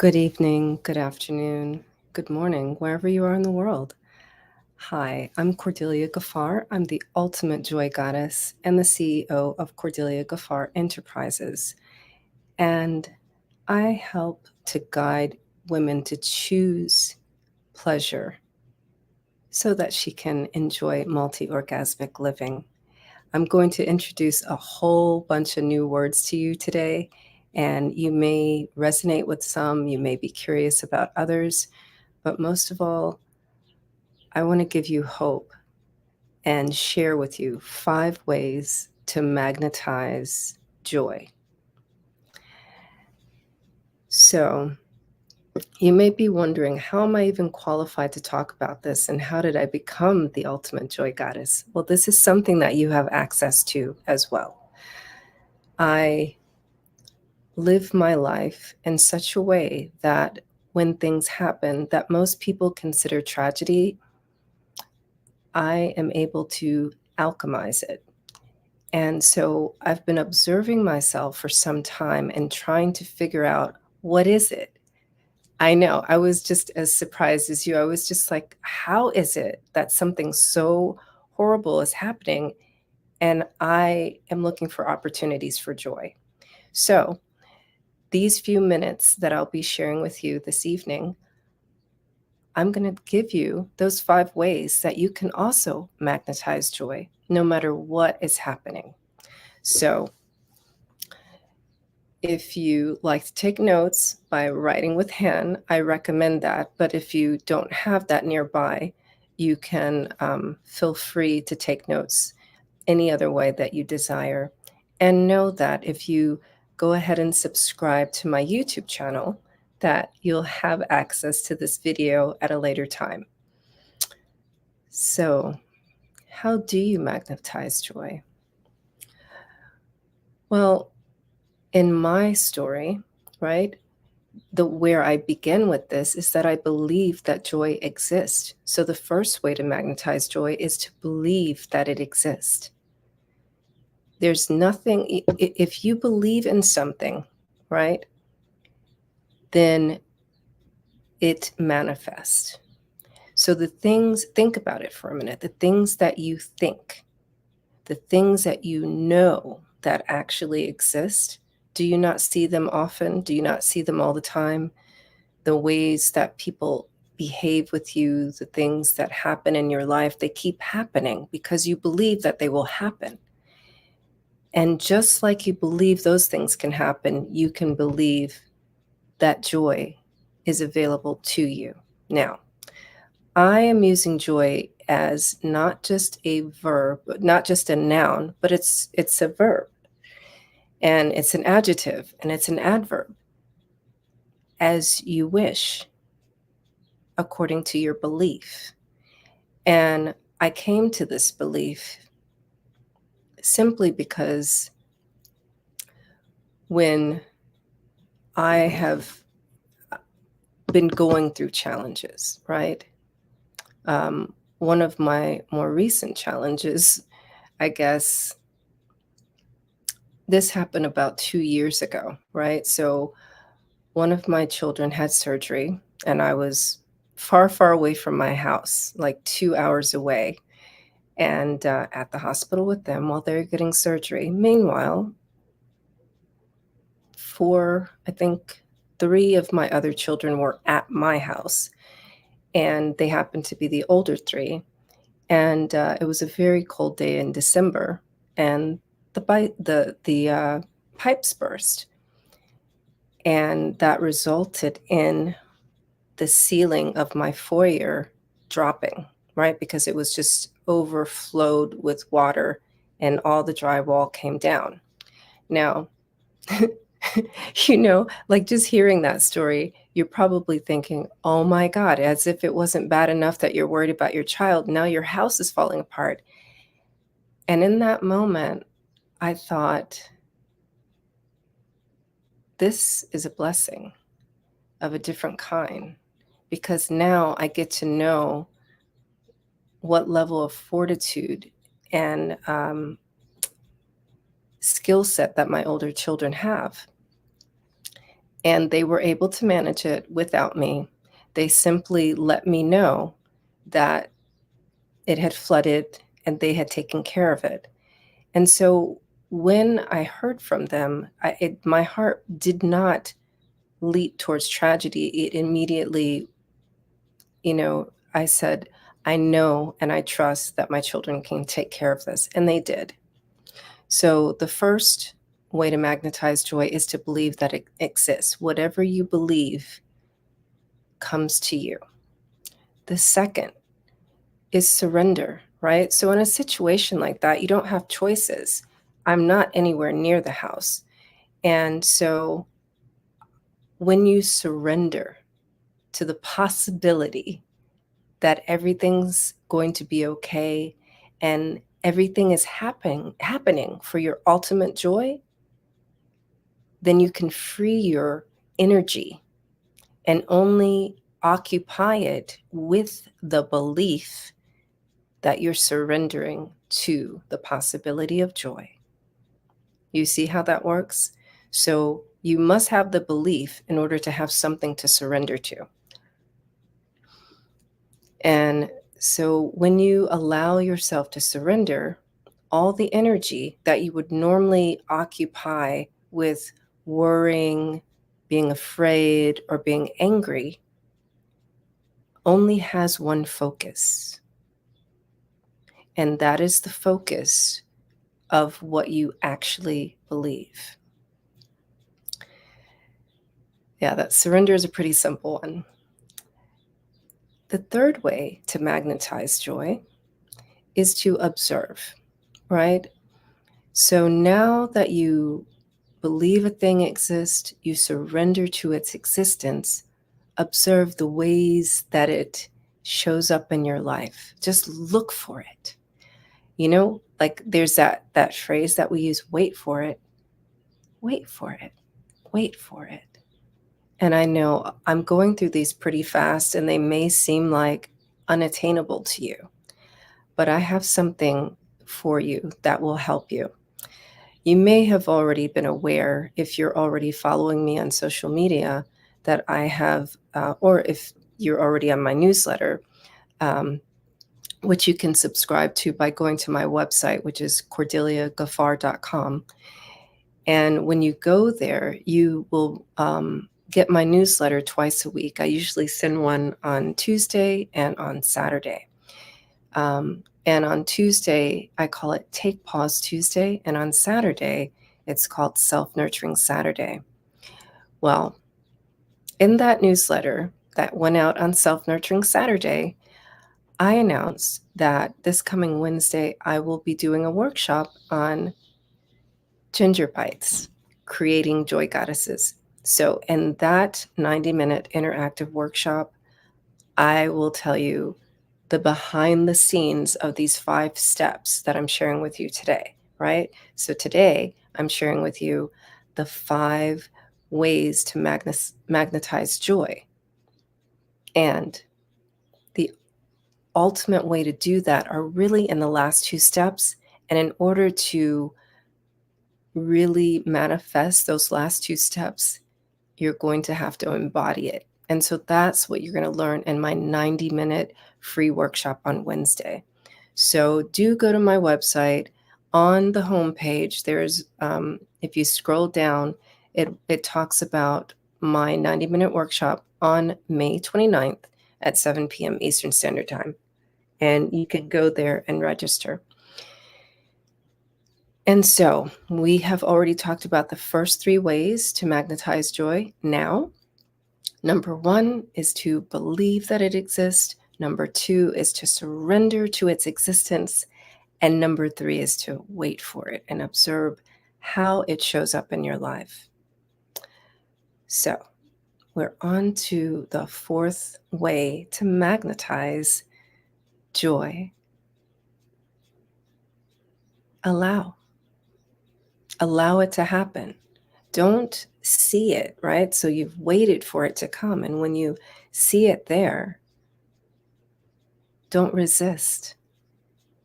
Good evening, good afternoon, good morning, wherever you are in the world. Hi, I'm Cordelia Gaffar. I'm the ultimate joy goddess and the CEO of Cordelia Gaffar Enterprises. And I help to guide women to choose pleasure so that she can enjoy multi-orgasmic living. I'm going to introduce a whole bunch of new words to you today, and you may resonate with some, you may be curious about others, but most of all, I want to give you hope and share with you 5 ways to magnetize joy. So, you may be wondering, how am I even qualified to talk about this, and how did I become the ultimate joy goddess? Well, this is something that you have access to as well. I live my life in such a way that when things happen that most people consider tragedy, I am able to alchemize it. And so I've been observing myself for some time and trying to figure out, what is it? I know, I was just as surprised as you. I was just like, how is it that something so horrible is happening and I am looking for opportunities for joy? So these few minutes that I'll be sharing with you this evening, I'm going to give you those 5 ways that you can also magnetize joy no matter what is happening. So if you like to take notes by writing with hand, I recommend that. But if you don't have that nearby, you can feel free to take notes any other way that you desire. And know that if you go ahead and subscribe to my YouTube channel, that you'll have access to this video at a later time. So, how do you magnetize joy? Well, in my story, right, where I begin with this is that I believe that joy exists. So the first way to magnetize joy is to believe that it exists. There's nothing, if you believe in something, right, then it manifests. So the things, think about it for a minute, the things that you think, the things that you know that actually exist, do you not see them often? Do you not see them all the time? The ways that people behave with you, the things that happen in your life, they keep happening because you believe that they will happen. And just like you believe those things can happen, you can believe that joy is available to you. Now, I am using joy as not just a verb, not just a noun, but it's a verb, and it's an adjective, and it's an adverb, as you wish, according to your belief. And I came to this belief simply because when I have been going through challenges, right? One of my more recent challenges, I guess, this happened about 2 years ago, right? So one of my children had surgery, and I was far, far away from my house, like 2 hours away, and at the hospital with them while they were getting surgery. Meanwhile, 4, I think 3 of my other children were at my house, and they happened to be the older 3. And it was a very cold day in December, and the pipes burst, and that resulted in the ceiling of my foyer dropping, right? Because it was just overflowed with water, and all the drywall came down. Now, like just hearing that story, you're probably thinking, oh my God, as if it wasn't bad enough that you're worried about your child, now your house is falling apart. And in that moment, I thought, this is a blessing of a different kind, because now I get to know what level of fortitude and skill set that my older children have. And they were able to manage it without me. They simply let me know that it had flooded and they had taken care of it. And so when I heard from them, my heart did not leap towards tragedy. It immediately, I said, I know and I trust that my children can take care of this. And they did. So the first way to magnetize joy is to believe that it exists. Whatever you believe comes to you. The second is surrender, right? So in a situation like that, you don't have choices. I'm not anywhere near the house. And so when you surrender to the possibility that everything's going to be okay and everything is happening for your ultimate joy, then you can free your energy and only occupy it with the belief that you're surrendering to the possibility of joy. You see how that works? So you must have the belief in order to have something to surrender to. And so when you allow yourself to surrender, all the energy that you would normally occupy with worrying, being afraid, or being angry only has one focus. And that is the focus of what you actually believe. Yeah, that surrender is a pretty simple one. The third way to magnetize joy is to observe, right? So now that you believe a thing exists, you surrender to its existence, observe the ways that it shows up in your life. Just look for it. Like there's that phrase that we use, wait for it, wait for it, wait for it. And I know I'm going through these pretty fast and they may seem like unattainable to you, but I have something for you that will help you. You may have already been aware, if you're already following me on social media, that I have, or if you're already on my newsletter, which you can subscribe to by going to my website, which is cordeliagaffar.com. And when you go there, you will get my newsletter twice a week. I usually send one on Tuesday and on Saturday. And on Tuesday, I call it Take Pause Tuesday. And on Saturday, it's called Self-Nurturing Saturday. Well, in that newsletter that went out on Self-Nurturing Saturday, I announced that this coming Wednesday, I will be doing a workshop on Jynger Bytes, creating joy goddesses. So in that 90-minute interactive workshop, I will tell you the behind the scenes of these 5 steps that I'm sharing with you today, right? So today I'm sharing with you the 5 ways to magnetize joy. And the ultimate way to do that are really in the last 2 steps. And in order to really manifest those last 2 steps, you're going to have to embody it. And so that's what you're going to learn in my 90-minute free workshop on Wednesday. So do go to my website. On the homepage, there's, if you scroll down, it talks about my 90-minute workshop on May 29th at 7 p.m. Eastern Standard Time. And you can go there and register. And so we have already talked about the first 3 ways to magnetize joy. Now, number 1 is to believe that it exists. Number 2 is to surrender to its existence. And number 3 is to wait for it and observe how it shows up in your life. So we're on to the 4th way to magnetize joy. Allow it to happen. Don't see it, right? So you've waited for it to come. And when you see it there, don't resist.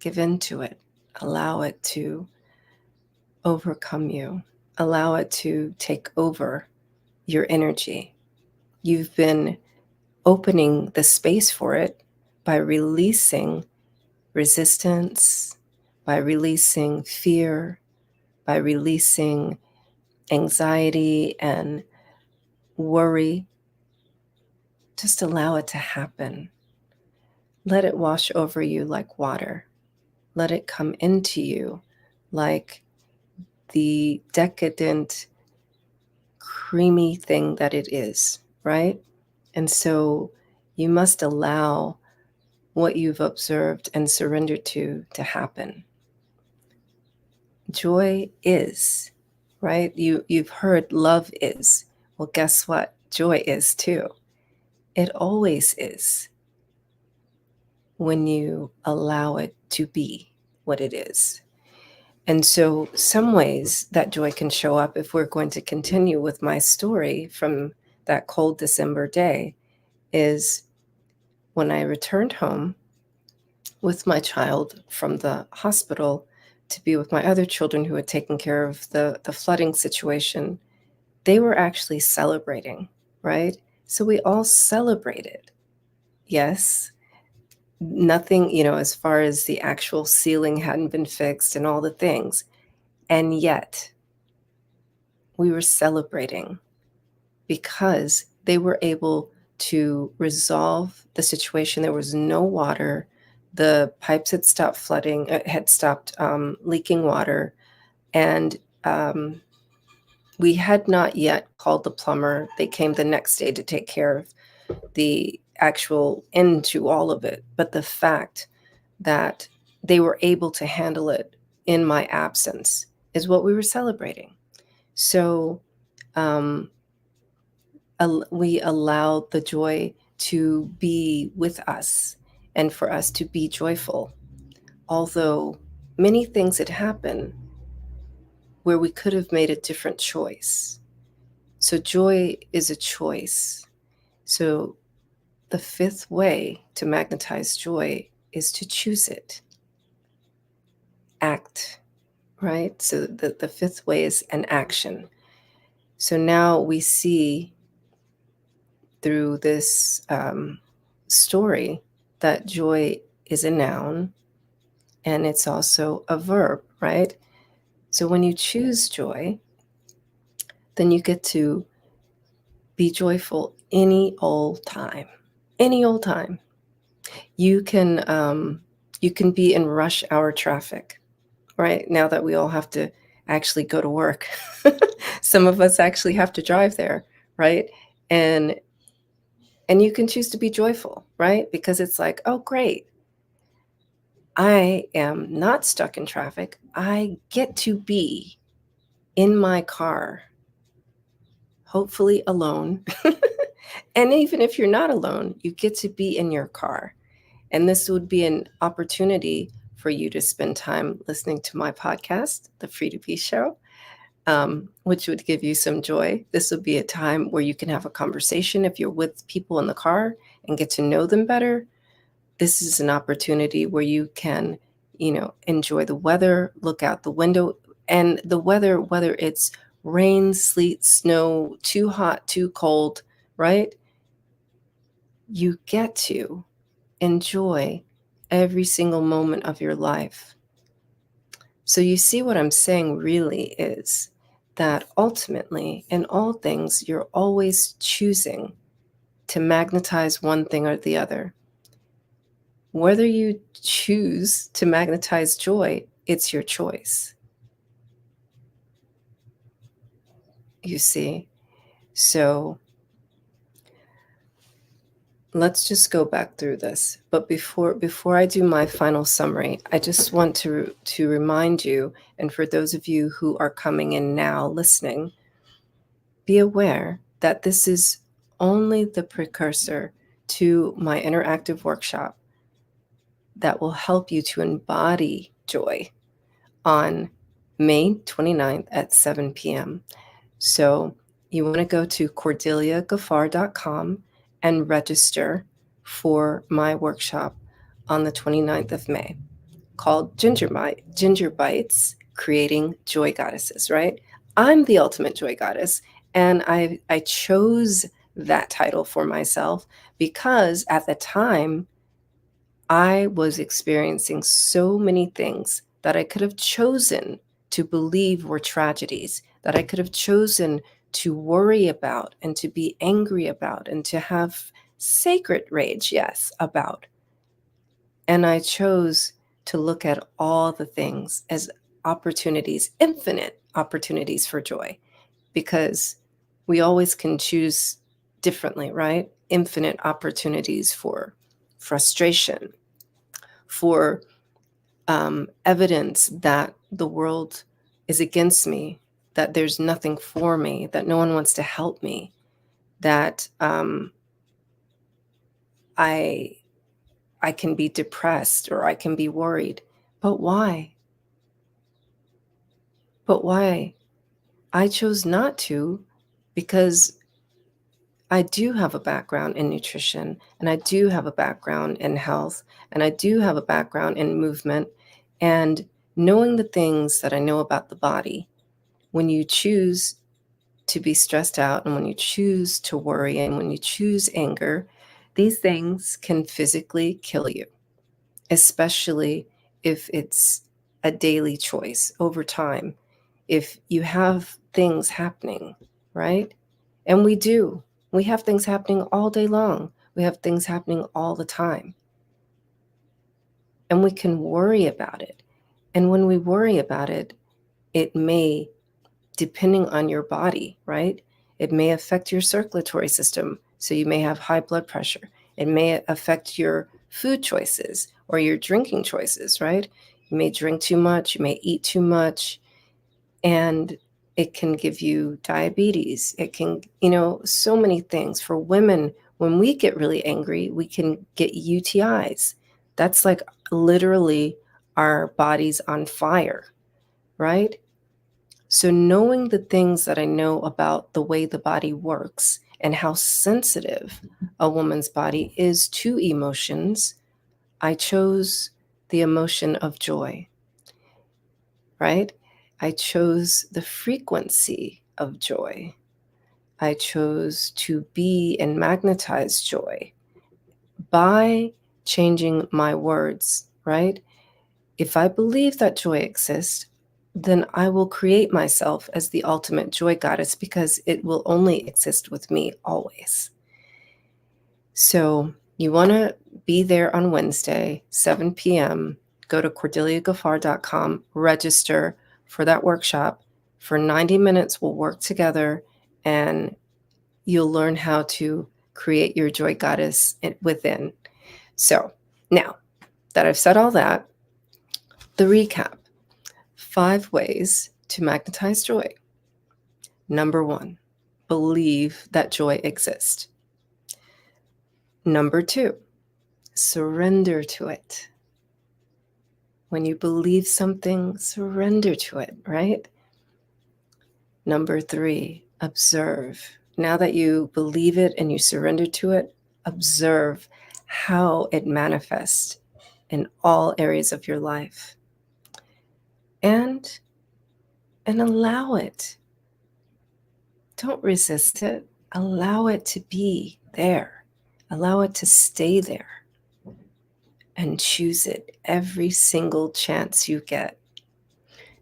Give in to it. Allow it to overcome you. Allow it to take over your energy. You've been opening the space for it by releasing resistance, by releasing fear, by releasing anxiety and worry. Just allow it to happen. Let it wash over you like water. Let it come into you like the decadent, creamy thing that it is, right? And so you must allow what you've observed and surrendered to happen. Joy is, right? You've heard love is. Well, guess what? Joy is too. It always is when you allow it to be what it is. And so some ways that joy can show up, if we're going to continue with my story from that cold December day, is when I returned home with my child from the hospital to be with my other children who had taken care of the flooding situation. They were actually celebrating, right? So we all celebrated. Yes, nothing, as far as the actual ceiling hadn't been fixed and all the things. And yet we were celebrating because they were able to resolve the situation. There was no water. The pipes had stopped flooding, had stopped leaking water. And we had not yet called the plumber. They came the next day to take care of the actual end to all of it. But the fact that they were able to handle it in my absence is what we were celebrating. So we allowed the joy to be with us and for us to be joyful. Although many things had happened where we could have made a different choice. So joy is a choice. So the fifth way to magnetize joy is to choose it. Act, right? So the fifth way is an action. So now we see through this story that joy is a noun and it's also a verb, right? So when you choose joy, then you get to be joyful any old time. Any old time. You can be in rush hour traffic, right? Now that we all have to actually go to work. Some of us actually have to drive there, right? And you can choose to be joyful, right? Because it's like, oh, great. I am not stuck in traffic. I get to be in my car, hopefully alone. And even if you're not alone, you get to be in your car. And this would be an opportunity for you to spend time listening to my podcast, The Free to Be Show, which would give you some joy. This would be a time where you can have a conversation if you're with people in the car and get to know them better. This is an opportunity where you can, enjoy the weather, look out the window, and the weather, whether it's rain, sleet, snow, too hot, too cold, right? You get to enjoy every single moment of your life. So you see what I'm saying really is that ultimately in all things, you're always choosing to magnetize one thing or the other. Whether you choose to magnetize joy, it's your choice. You see? So let's just go back through this. But before I do my final summary, I just want to remind you, and for those of you who are coming in now listening, be aware that this is only the precursor to my interactive workshop that will help you to embody joy on May 29th at 7 p.m. So you want to go to cordeliagaffar.com and register for my workshop on the 29th of May called Jynger Bytes, Creating Joy Goddesses, right? I'm the ultimate joy goddess, And I chose that title for myself because at the time I was experiencing so many things that I could have chosen to believe were tragedies, that I could have chosen to worry about and to be angry about and to have sacred rage, yes, about. And I chose to look at all the things as opportunities, infinite opportunities for joy, because we always can choose differently, right? Infinite opportunities for frustration, for evidence that the world is against me, that there's nothing for me, that no one wants to help me, that I can be depressed or I can be worried. But why? But why? I chose not to, because I do have a background in nutrition, and I do have a background in health, and I do have a background in movement. And knowing the things that I know about the body, when you choose to be stressed out and when you choose to worry and when you choose anger, these things can physically kill you, especially if it's a daily choice over time. If you have things happening, right? And we do. We have things happening all day long. We have things happening all the time. And we can worry about it. And when we worry about it, it may, depending on your body, right? It may affect your circulatory system. So you may have high blood pressure. It may affect your food choices or your drinking choices, right? You may drink too much, you may eat too much, and it can give you diabetes. It can, so many things. For women, when we get really angry, we can get UTIs. That's like literally our bodies on fire, right? So knowing the things that I know about the way the body works and how sensitive a woman's body is to emotions, I chose the emotion of joy, right? I chose the frequency of joy. I chose to be and magnetize joy by changing my words, right? If I believe that joy exists, then I will create myself as the ultimate joy goddess, because it will only exist with me always. So you want to be there on Wednesday, 7 p.m. Go to CordeliaGaffar.com, register for that workshop. For 90 minutes, we'll work together and you'll learn how to create your joy goddess within. So now that I've said all that, the recap: 5 ways to magnetize joy. Number 1, believe that joy exists. Number 2, surrender to it. When you believe something, surrender to it, right? Number 3, observe. Now that you believe it and you surrender to it, observe how it manifests in all areas of your life. And allow it. Don't resist it. Allow it to be there. Allow it to stay there. And choose it every single chance you get.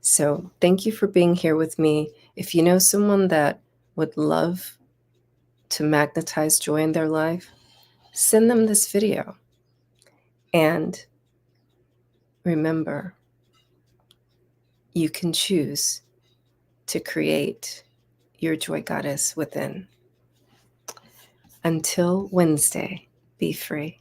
So thank you for being here with me. If you know someone that would love to magnetize joy in their life, send them this video. And remember, you can choose to create your joy goddess within. Until Wednesday, be free.